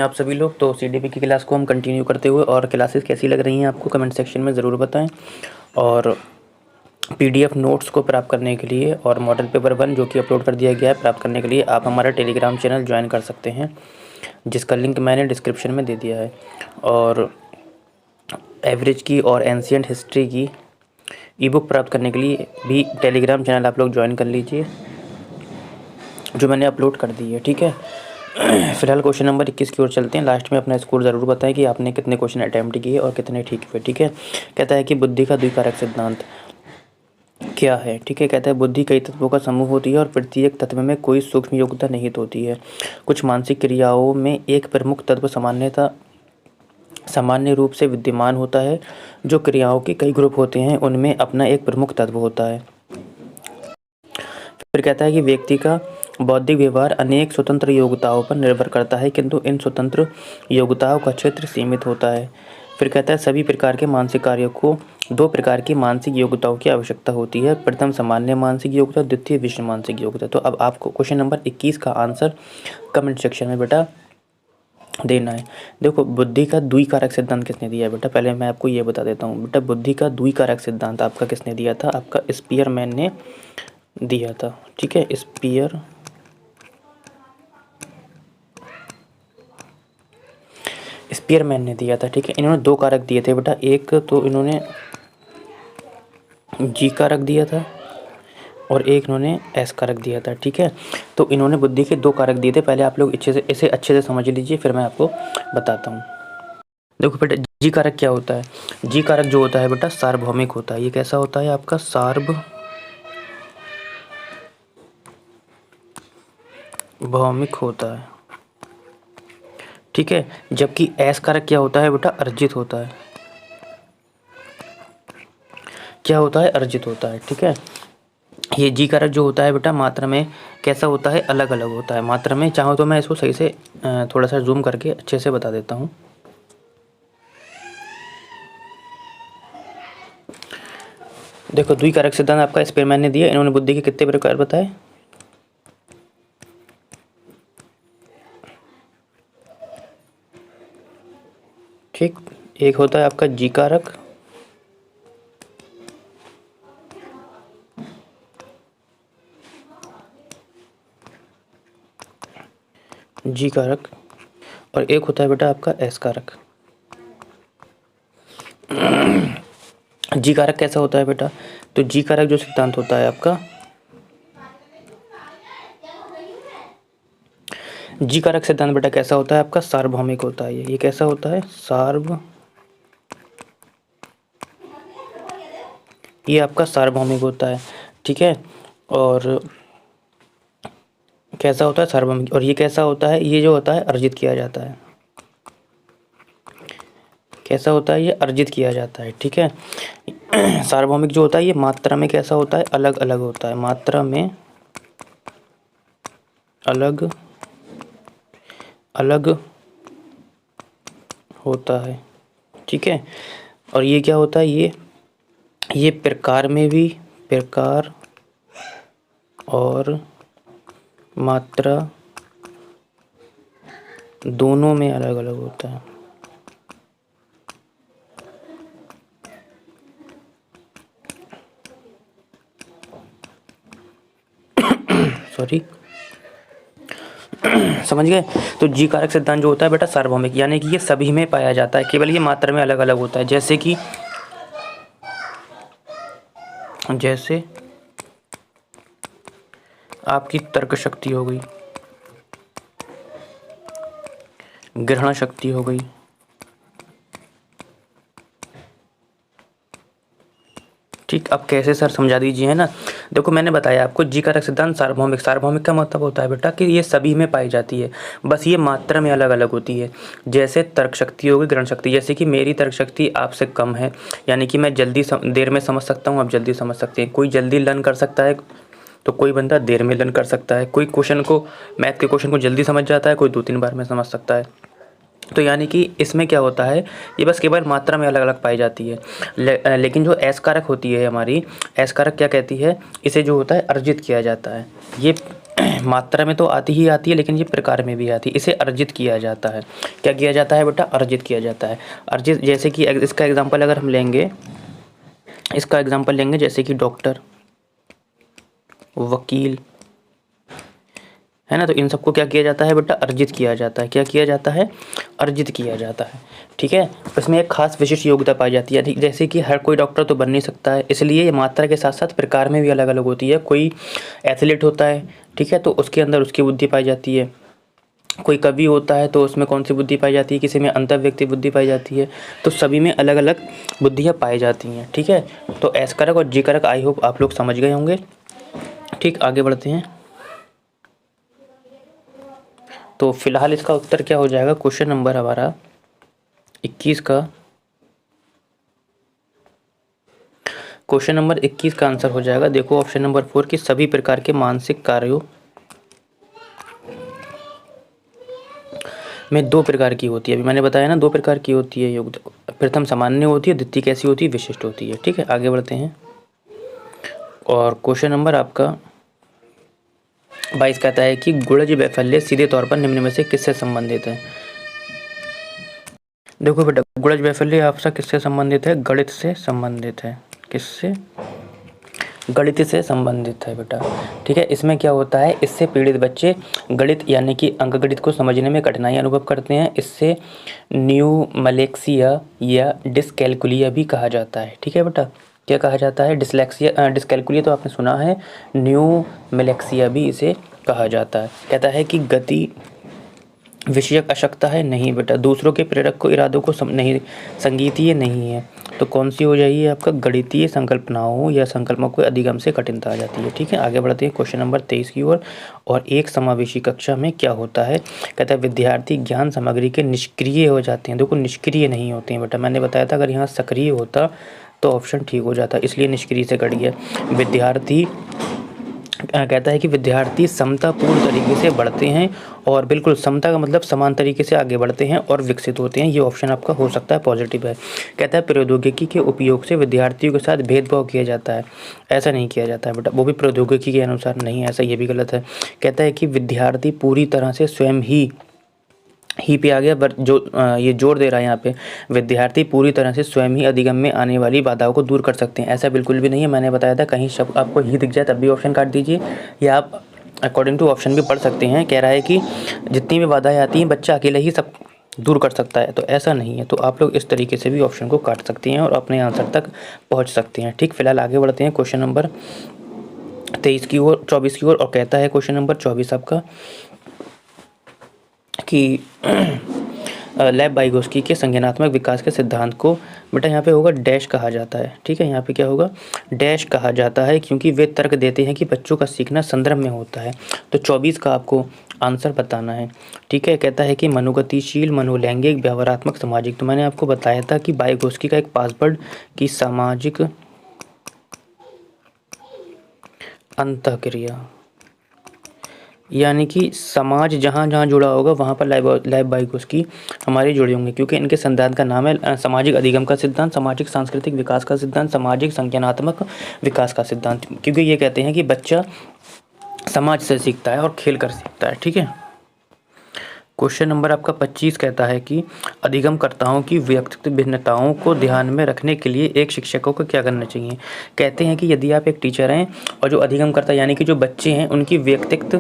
आप सभी लोग। तो सीडीपी की क्लास को हम कंटिन्यू करते हुए, और क्लासेस कैसी लग रही हैं आपको कमेंट सेक्शन में ज़रूर बताएं। और पीडीएफ नोट्स को प्राप्त करने के लिए और मॉडल पेपर 1 जो कि अपलोड कर दिया गया है, प्राप्त करने के लिए आप हमारा टेलीग्राम चैनल ज्वाइन कर सकते हैं, जिसका लिंक मैंने डिस्क्रिप्शन में दे दिया है। और एवरेज की और एंशिएंट हिस्ट्री की ई बुक प्राप्त करने के लिए भी टेलीग्राम चैनल आप लोग ज्वाइन कर लीजिए, जो मैंने अपलोड कर दी है। ठीक है, फिलहाल क्वेश्चन नंबर 21 की ओर चलते हैं। लास्ट में अपना स्कोर ज़रूर बताएं कि आपने कितने क्वेश्चन अटैम्प्ट किए और कितने ठीक हुए। ठीक है, कहता है कि बुद्धि का द्विकारक सिद्धांत क्या है। ठीक है, कहता है बुद्धि कई तत्वों का समूह होती है और प्रत्येक तत्व में कोई सूक्ष्म योग्यता निहित होती है। कुछ मानसिक क्रियाओं में एक प्रमुख तत्व सामान्य रूप से विद्यमान होता है। जो क्रियाओं के कई ग्रुप होते हैं उनमें अपना एक प्रमुख तत्व होता है। फिर कहता है कि व्यक्ति का बौद्धिक व्यवहार अनेक स्वतंत्र योग्यताओं पर निर्भर करता है, किंतु इन स्वतंत्र योग्यताओं का क्षेत्र सीमित होता है। फिर कहता है सभी प्रकार के मानसिक कार्यों को 2 प्रकार की मानसिक योग्यताओं की आवश्यकता होती है। प्रथम सामान्य मानसिक योग्यता, द्वितीय विशिष्ट मानसिक योग्यता। तो अब आपको क्वेश्चन नंबर 21 का आंसर कमेंट सेक्शन में बेटा देना है। देखो, बुद्धि का द्विकारक सिद्धांत किसने दिया है बेटा, पहले मैं आपको ये बता देता हूँ बेटा। बुद्धि का द्विकारक सिद्धांत आपका किसने दिया था, आपका स्पीयरमैन ने दिया था। ठीक है, स्पीयरमैन ने दिया था। ठीक है, इन्होंने 2 कारक दिए थे बेटा। एक तो इन्होंने जी कारक दिया था और एक इन्होंने एस कारक दिया था। ठीक है, तो इन्होंने बुद्धि के 2 कारक दिए थे। पहले आप लोग इसे अच्छे से समझ लीजिए, फिर मैं आपको बताता हूँ। देखो बेटा, जी कारक क्या होता है। जी कारक जो होता है बेटा सार्वभौमिक होता है। ये कैसा होता है आपका, सार्वभौमिक होता है। ठीक है, जबकि एस कारक क्या होता है बेटा, अर्जित होता है। क्या होता है, अर्जित होता है। ठीक है, ये जी कारक जो होता है बेटा मात्रा में कैसा होता है, अलग अलग होता है। मात्रा में चाहो तो मैं इसको सही से थोड़ा सा जूम करके अच्छे से बता देता हूँ। देखो, द्विकारक सिद्धांत आपका स्पीयरमैन ने दिया। इन्होंने बुद्धि के कितने प्रकार बताए, ठीक। एक होता है आपका जी कारक, जी कारक, और एक होता है बेटा आपका एस कारक। जी कारक कैसा होता है बेटा, तो जी कारक जो सिद्धांत होता है आपका, जी कारक सिद्धांत बेटा कैसा होता है आपका, सार्वभौमिक होता है। ये कैसा होता है, ये आपका सार्वभौमिक होता है। ठीक है, और कैसा होता है, सार्वभौमिक। और ये कैसा होता है, ये जो होता है अर्जित किया जाता है। कैसा होता है, ये अर्जित किया जाता है। ठीक है, सार्वभौमिक जो होता है ये मात्रा में कैसा होता है, अलग अलग होता है। मात्रा में अलग अलग होता है। ठीक है, और ये क्या होता है, ये प्रकार में भी, प्रकार और मात्रा दोनों में अलग अलग होता है। सॉरी, समझ गए। तो जी कारक सिद्धांत जो होता है बेटा सार्वभौमिक, यानी कि ये सभी में पाया जाता है, केवल ये मात्रा में अलग अलग होता है। जैसे आपकी तर्क शक्ति हो गई, ग्रहण शक्ति हो गई। ठीक, अब कैसे सर समझा दीजिए, है ना। देखो, मैंने बताया आपको जी कारक सिद्धांत सार्वभौमिक। सार्वभौमिक का मतलब होता है बेटा कि ये सभी में पाई जाती है, बस ये मात्रा में अलग अलग होती है। जैसे तर्क शक्ति होगी, ग्रहण शक्ति। जैसे कि मेरी तर्क शक्ति आपसे कम है, यानी कि मैं जल्दी देर में समझ सकता हूँ, आप जल्दी समझ सकते हैं। कोई जल्दी लर्न कर सकता है तो कोई बंदा देर में लर्न कर सकता है। कोई क्वेश्चन को, मैथ के क्वेश्चन को जल्दी समझ जाता है, कोई 2-3 बार में समझ सकता है। तो यानी कि इसमें क्या होता है, ये बस केवल मात्रा में अलग अलग पाई जाती है। लेकिन जो एस कारक होती है हमारी, एस कारक क्या कहती है, इसे जो होता है अर्जित किया जाता है। ये मात्रा में तो आती ही आती है, लेकिन ये प्रकार में भी आती है। इसे अर्जित किया जाता है। क्या किया जाता है बेटा? अर्जित किया जाता है। अर्जित, जैसे कि इसका एग्जाम्पल अगर हम लेंगे, जैसे कि डॉक्टर, वकील, है ना, तो इन सबको क्या किया जाता है बेटा? अर्जित किया जाता है। क्या किया जाता है? अर्जित किया जाता है। ठीक है, इसमें एक खास विशिष्ट योग्यता पाई जाती है। जैसे कि हर कोई डॉक्टर तो बन नहीं सकता है, इसलिए ये मात्रा के साथ साथ प्रकार में भी अलग अलग होती है। कोई एथलीट होता है, ठीक है, तो उसके अंदर उसकी बुद्धि पाई जाती है। कोई कवि होता है तो उसमें कौन सी बुद्धि पाई जाती है? किसी में अंतर व्यक्ति बुद्धि पाई जाती है। तो सभी में अलग अलग बुद्धियाँ पाई जाती हैं। ठीक है, तो एस कारक और जी कारक आई होप आप लोग समझ गए होंगे। ठीक, आगे बढ़ते हैं। तो फिलहाल इसका उत्तर क्या हो जाएगा? क्वेश्चन नंबर हमारा 21 का, क्वेश्चन नंबर 21 का आंसर हो जाएगा, देखो ऑप्शन नंबर 4 की सभी प्रकार के मानसिक कार्यों में 2 प्रकार की होती है। अभी मैंने बताया ना 2 प्रकार की होती है योग्यता। प्रथम सामान्य होती है, द्वितीय कैसी होती है? विशिष्ट होती है। ठीक है, आगे बढ़ते हैं। और क्वेश्चन नंबर आपका 22 कहता है कि गुणज वैफल्य सीधे तौर पर निम्न में से किससे संबंधित है? देखो बेटा, गुणज वैफल्य आपका किससे संबंधित है? गणित से संबंधित है। किससे? गणित से संबंधित है बेटा। ठीक है, इसमें क्या होता है? इससे पीड़ित बच्चे गणित यानी कि अंकगणित को समझने में कठिनाई अनुभव करते हैं। इससे न्यूमैलेक्सिया या डिसकैलकुलिया भी कहा जाता है। ठीक है बेटा, क्या कहा जाता है? डिसकैलकुलिया तो आपने सुना है, न्यूमैलेक्सिया भी इसे कहा जाता है। कहता है कि गति विषयक अशक्ता है? नहीं बेटा। दूसरों के प्रेरक को इरादों को नहीं, संगीतीय नहीं है। तो कौन सी हो जाएगी आपका? गणितीय संकल्पनाओं या संकल्पों को अधिगम से कठिनता आ जाती है। ठीक है, आगे बढ़ते हैं क्वेश्चन नंबर 23 की ओर। और एक समावेशी कक्षा में क्या होता है? कहता है विद्यार्थी ज्ञान सामग्री के निष्क्रिय हो जाते हैं। देखो, निष्क्रिय नहीं होते हैं बेटा, मैंने बताया था अगर यहाँ सक्रिय होता तो ऑप्शन ठीक हो जाता, इसलिए निष्क्रिय से कट गया। विद्यार्थी कहता है कि विद्यार्थी समतापूर्ण तरीके से बढ़ते हैं, और बिल्कुल समता का मतलब समान तरीके से आगे बढ़ते हैं और विकसित होते हैं। ये ऑप्शन आपका हो सकता है पॉजिटिव है। कहता है प्रौद्योगिकी के उपयोग से विद्यार्थियों के साथ भेदभाव किया जाता है। ऐसा नहीं किया जाता है बेटा, वो भी प्रौद्योगिकी के अनुसार नहीं, ऐसा ये भी गलत है। कहता है कि विद्यार्थी पूरी तरह से स्वयं ही पे आ गया, बट जो ये जोर दे रहा है यहाँ पे, विद्यार्थी पूरी तरह से स्वयं ही अधिगम में आने वाली बाधाओं को दूर कर सकते हैं। ऐसा बिल्कुल भी नहीं है। मैंने बताया था कहीं शब्द आपको ही दिख जाए तब भी ऑप्शन काट दीजिए, या आप अकॉर्डिंग टू ऑप्शन भी पढ़ सकते हैं। कह रहा है कि जितनी भी बाधाएं आती हैं बच्चा अकेले ही सब दूर कर सकता है, तो ऐसा नहीं है। तो आप लोग इस तरीके से भी ऑप्शन को काट सकते हैं और अपने आंसर तक पहुँच सकते हैं। ठीक, फिलहाल आगे बढ़ते हैं क्वेश्चन नंबर 23 की ओर, 24 की ओर। और कहता है क्वेश्चन नंबर 24 आपका कि लेव वाइगोस्की के संज्ञानात्मक विकास के सिद्धांत को बेटा यहाँ पे होगा डैश कहा जाता है। ठीक है, यहाँ पे क्या होगा? डैश कहा जाता है, क्योंकि वे तर्क देते हैं कि बच्चों का सीखना संदर्भ में होता है। तो 24 का आपको आंसर बताना है। ठीक है, कहता है कि मनोगतिशील, मनोलैंगिक, व्यवहारात्मक, सामाजिक। तो मैंने आपको बताया था कि वाइगोस्की का एक पासवर्ड की सामाजिक अंतःक्रिया, यानी कि समाज जहाँ जहाँ जुड़ा होगा वहाँ पर लेव वाइगोस्की हमारे जुड़े होंगे, क्योंकि इनके सिद्धांत का नाम है सामाजिक अधिगम का सिद्धांत, सामाजिक सांस्कृतिक विकास का सिद्धांत, सामाजिक संज्ञानात्मक विकास का सिद्धांत। क्योंकि ये कहते हैं कि बच्चा समाज से सीखता है और खेल कर सीखता है। ठीक है, क्वेश्चन नंबर आपका 25 कहता है कि अधिगमकर्ताओं की व्यक्तिगत भिन्नताओं को ध्यान में रखने के लिए एक शिक्षकों को क्या करना चाहिए। कहते हैं कि यदि आप एक टीचर हैं और जो अधिगमकर्ता यानी कि जो बच्चे हैं उनकी व्यक्तिगत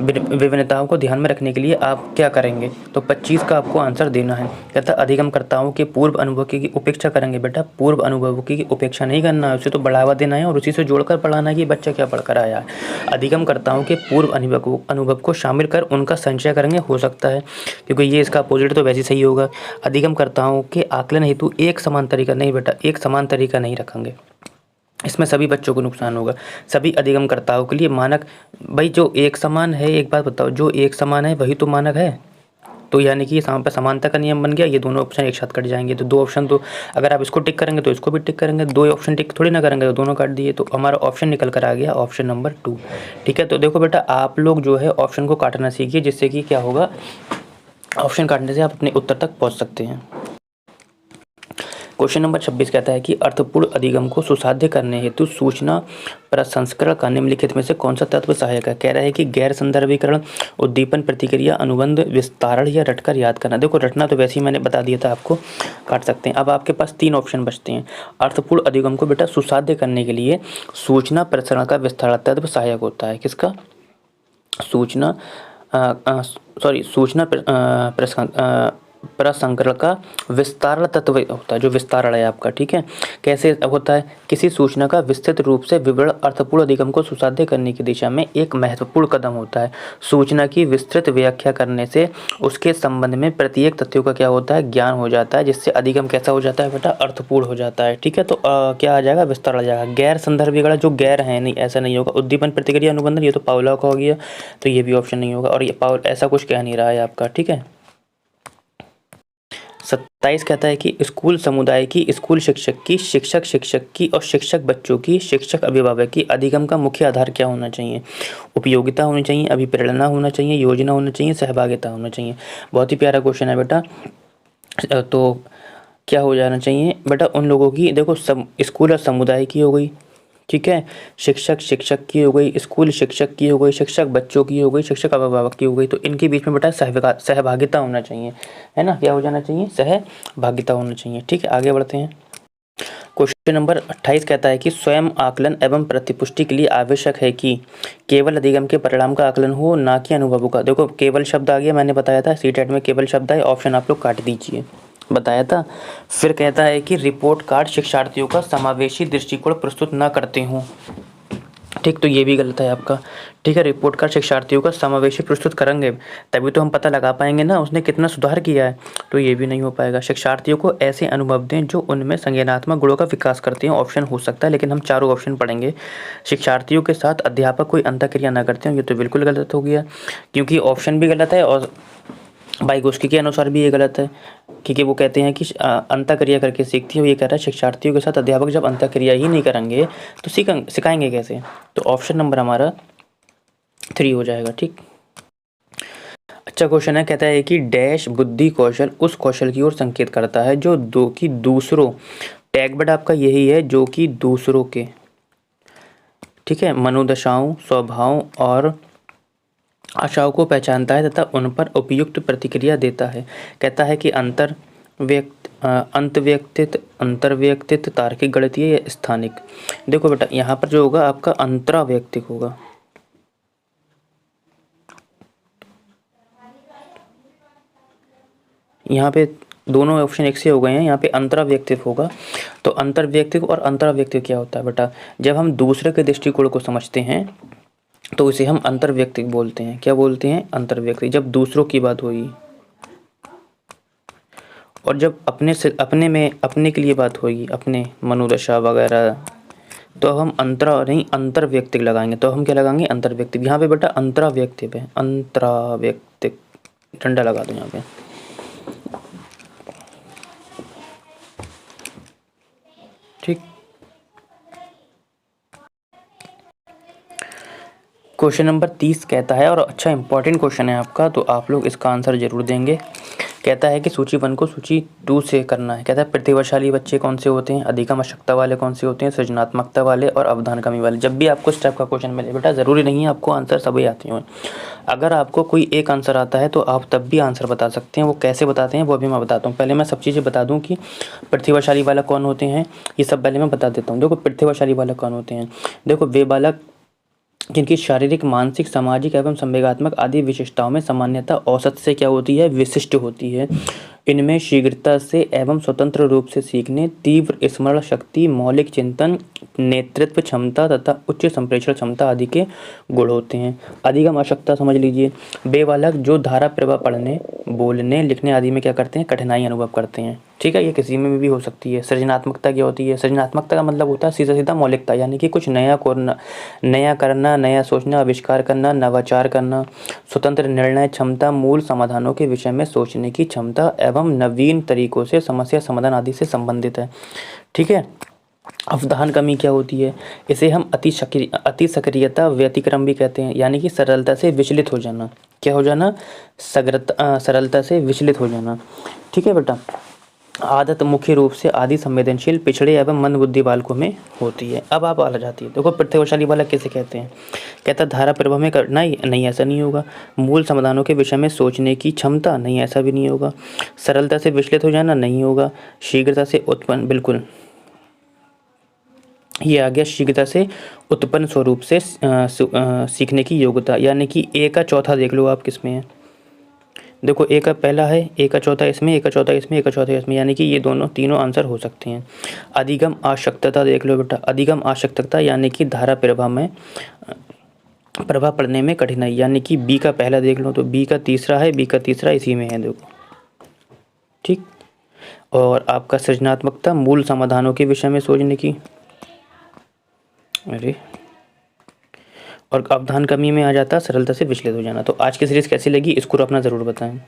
विभिन्नताओं को ध्यान में रखने के लिए आप क्या करेंगे। तो 25 का आपको आंसर देना है। कहता है अधिगमकर्ताओं के पूर्व अनुभव की उपेक्षा करेंगे। बेटा, पूर्व अनुभव की उपेक्षा नहीं करना है, उसे तो बढ़ावा देना है और उसी से जोड़कर पढ़ाना है कि बच्चा क्या पढ़ कर आया है। अधिगमकर्ताओं के पूर्व अनुभव को शामिल कर उनका संचय करेंगे, हो सकता है, क्योंकि ये इसका अपोजिट तो वैसे सही होगा। अधिगमकर्ताओं के आकलन हेतु एक समान तरीका नहीं बेटा, एक समान तरीका नहीं रखेंगे, इसमें सभी बच्चों को नुकसान होगा। सभी अधिगमकर्ताओं के लिए मानक, भाई जो एक समान है, एक बात बताओ, जो एक समान है वही तो मानक है। तो यानी कि यहाँ पर समानता का नियम बन गया। ये दोनों ऑप्शन एक साथ कट जाएंगे। तो 2 ऑप्शन, तो अगर आप इसको टिक करेंगे तो इसको भी टिक करेंगे, 2 ऑप्शन टिक थोड़ी ना करेंगे, तो दोनों काट दिए। तो हमारा ऑप्शन निकल कर आ गया ऑप्शन नंबर 2। ठीक है, तो देखो बेटा, आप लोग जो है ऑप्शन को काटना सीखिए, जिससे कि क्या होगा, ऑप्शन काटने से आप अपने उत्तर तक पहुंच सकते हैं। क्वेश्चन नंबर 26 कहता है कि अर्थपूर्ण अधिगम को सुसाध्य करने हेतु सूचना प्रसंस्करण का निम्नलिखित में से कौन सा तत्व सहायक है। कह रहा है कि गैर संदर्भीकरण, उद्दीपन, प्रतिक्रिया, अनुबंध, विस्तारण या रटकर याद करना। देखो रटना तो वैसे ही मैंने बता दिया था, आपको काट सकते हैं। अब आपके पास 3 ऑप्शन बचते हैं। अर्थपूर्ण अधिगम को बेटा सुसाध्य करने के लिए सूचना प्रसंस्करण का विस्तारण तत्व सहायक होता है। किसका? सूचना प्रसंस्करण का विस्तारण तत्व होता है, जो विस्तारण है आपका। ठीक है, कैसे होता है? किसी सूचना का विस्तृत रूप से विवरण अर्थपूर्ण अधिगम को सुसाध्य करने की दिशा में एक महत्वपूर्ण कदम होता है। सूचना की विस्तृत व्याख्या करने से उसके संबंध में प्रत्येक तथ्यों का क्या होता है? ज्ञान हो जाता है, जिससे अधिगम कैसा हो जाता है बेटा? अर्थपूर्ण हो जाता है। ठीक है, तो क्या आ जाएगा? विस्तारण आ जाएगा। गैर संदर्भीकरण जो गैर है, नहीं ऐसा नहीं होगा। उद्दीपन, प्रतिक्रिया, अनुबंधन, ये तो पावलोव का हो गया, तो ये भी ऑप्शन नहीं होगा। और ये ऐसा कुछ कह नहीं रहा है आपका। ठीक है, 27 कहता है कि स्कूल समुदाय की, स्कूल शिक्षक की, शिक्षक की और शिक्षक बच्चों की, शिक्षक अभिभावक की अधिगम का मुख्य आधार क्या होना चाहिए? उपयोगिता होनी चाहिए, अभिप्रेरणा होना चाहिए, योजना होना चाहिए, सहभागिता होना चाहिए। बहुत ही प्यारा क्वेश्चन है बेटा। तो क्या हो जाना चाहिए बेटा? उन लोगों की, देखो स्कूल और समुदाय की हो गई, ठीक है, शिक्षक की हो गई, स्कूल शिक्षक की हो गई, शिक्षक बच्चों की हो गई, शिक्षक अभिभावक की हो गई। तो इनके बीच में बेटा सहभागिता होना चाहिए, है ना? क्या हो जाना चाहिए? सहभागिता होना चाहिए। ठीक है, आगे बढ़ते हैं। क्वेश्चन नंबर 28 कहता है कि स्वयं आकलन एवं प्रतिपुष्टि के लिए आवश्यक है कि केवल अधिगम के परिणाम का आकलन हो, ना कि अनुभवों का। देखो केवल शब्द आ गया, मैंने बताया था सीटेट में केवल शब्द है, ऑप्शन आप लोग काट दीजिए, बताया था। फिर कहता है कि रिपोर्ट कार्ड शिक्षार्थियों का समावेशी दृष्टिकोण प्रस्तुत न करते हों। ठीक, तो ये भी गलत है आपका। ठीक है, रिपोर्ट कार्ड शिक्षार्थियों का समावेशी प्रस्तुत करेंगे तभी तो हम पता लगा पाएंगे ना उसने कितना सुधार किया है, तो ये भी नहीं हो पाएगा। शिक्षार्थियों को ऐसे अनुभव दें जो उनमें संज्ञानात्मक गुणों का विकास करते हैं, ऑप्शन हो सकता है, लेकिन हम चारों ऑप्शन पढ़ेंगे। शिक्षार्थियों के साथ अध्यापक कोई अंतःक्रिया न करते हैं, ये तो बिल्कुल गलत हो गया, क्योंकि ऑप्शन भी गलत है और वाइगोत्स्की के अनुसार भी ये गलत है, क्योंकि वो कहते हैं कि अंतःक्रिया करके सीखती है। ये कह रहा है शिक्षार्थियों के साथ अध्यापक जब अंतःक्रिया ही नहीं करेंगे तो सिखाएंगे कैसे? तो ऑप्शन नंबर हमारा 3 हो जाएगा। ठीक, अच्छा क्वेश्चन है, कहता है कि डैश बुद्धि कौशल उस कौशल की ओर संकेत करता है जो दूसरों, टैग बेटा आपका यही है, जो कि दूसरों के, ठीक है, मनोदशाओं, स्वभाव और आशाओं को पहचानता है तथा उन पर उपयुक्त प्रतिक्रिया देता है। कहता है कि अंतर्व्यक्तित्व तार्किक, गणितीय या स्थानिक। देखो बेटा यहाँ पर जो होगा आपका अंतराव्यक्तिक होगा, यहाँ पे दोनों ऑप्शन एक से हो गए हैं, यहाँ पे अंतराव्यक्तित्व होगा। तो अंतर्व्यक्तित्व और अंतराव्यक्तित्व क्या होता है बेटा? जब हम दूसरे के दृष्टिकोण को समझते हैं तो इसे हम अंतर्व्यक्तिक बोलते हैं। क्या बोलते हैं? अंतर्व्यक्तिक। जब दूसरों की बात होगी और जब अपने के लिए बात होगी, अपने मनोदशा वगैरह, तो हम अंतर्व्यक्तिक लगाएंगे। तो हम क्या लगाएंगे? अंतर्व्यक्तिक। यहाँ पे बेटा अंतराव्यक्तिक है, अंतराव्यक्तिक, डंडा लगा दो यहाँ पे। ठीक, क्वेश्चन नंबर 30 कहता है, और अच्छा इंपॉर्टेंट क्वेश्चन है आपका, तो आप लोग इसका आंसर जरूर देंगे। कहता है कि सूची 1 को सूची 2 से करना है। कहता है प्रतिभाशाली बच्चे कौन से होते हैं, अधिकतम आवश्यकता वाले कौन से होते हैं, सृजनात्मकता वाले और अवधान कमी वाले। जब भी आपको इस टाइप का क्वेश्चन मिले बेटा, ज़रूरी नहीं है आपको आंसर सभी आते हों। अगर आपको कोई एक आंसर आता है तो आप तब भी आंसर बता सकते हैं। वो कैसे बताते हैं वो भी मैं बताता हूँ। पहले मैं सब चीज़ें बता दूँ कि प्रतिभाशाली वाला कौन होते हैं, ये सब पहले मैं बता देता हूँ। देखो प्रतिभाशाली वाला कौन होते हैं, देखो वे बालक जिनकी शारीरिक, मानसिक, सामाजिक एवं संवेगात्मक आदि विशेषताओं में सामान्यता औसत से क्या होती है? विशिष्ट होती है। इनमें शीघ्रता से एवं स्वतंत्र रूप से सीखने, तीव्र स्मरण शक्ति, मौलिक चिंतन, नेतृत्व क्षमता तथा उच्च संप्रेषण क्षमता आदि के गुण होते हैं। अधिगम आवश्यकता समझ लीजिए, वे बालक जो धारा प्रवाह पढ़ने, बोलने, लिखने आदि में क्या करते हैं? कठिनाई अनुभव करते हैं। ठीक है, ये किसी में भी हो सकती है। सृजनात्मकता क्या होती है? सृजनात्मकता का मतलब होता है सीधा मौलिकता, यानी कि कुछ नया करना, नया सोचना, आविष्कार करना, नवाचार करना, स्वतंत्र निर्णय क्षमता, मूल समाधानों के विषय में सोचने की क्षमता एवं नवीन तरीकों से समस्या समाधान आदि से संबंधित है। ठीक है, अवधान कमी क्या होती है? इसे हम अति सक्रियता व्यतिक्रम भी कहते हैं, यानी कि सरलता से विचलित हो जाना। क्या हो जाना? सरलता से विचलित हो जाना। ठीक है बेटा, आदत मुख्य रूप से आदि संवेदनशील पिछड़े एवं मंदबुद्धि बालकों में होती है। अब आप आ जाती है, देखो प्रतिभाशाली बालक किसे कहते हैं। कहता धारा प्रवाह में कठिनाई, नहीं ऐसा नहीं होगा। मूल समाधानों के विषय में सोचने की क्षमता, नहीं ऐसा भी नहीं होगा। सरलता से विचलित हो जाना, नहीं होगा। शीघ्रता से उत्पन्न, बिल्कुल ये आ गया, शीघ्रता से उत्पन्न स्वरूप से सीखने की योग्यता, यानी कि ए का चौथा देख लो आप किस में है। देखो ए का पहला है, ए का चौथा इसमें, ए का चौथा इसमें, ए का चौथा इसमें, यानी कि ये दोनों तीनों आंसर हो सकते हैं। अधिगम आशक्तता देख लो बेटा, अधिगम आशक्तता यानी कि धारा प्रवाह में प्रभाव पड़ने में कठिनाई, यानी कि बी का पहला देख लो तो बी का तीसरा है, बी का तीसरा इसी में है, देखो ठीक। और आपका सृजनात्मकता, मूल समाधानों के विषय में सोचने की, अरे और अवधान कमी में आ जाता सरलता से विचलित हो जाना। तो आज की सीरीज़ कैसी लगी, इसको अपना ज़रूर बताएं।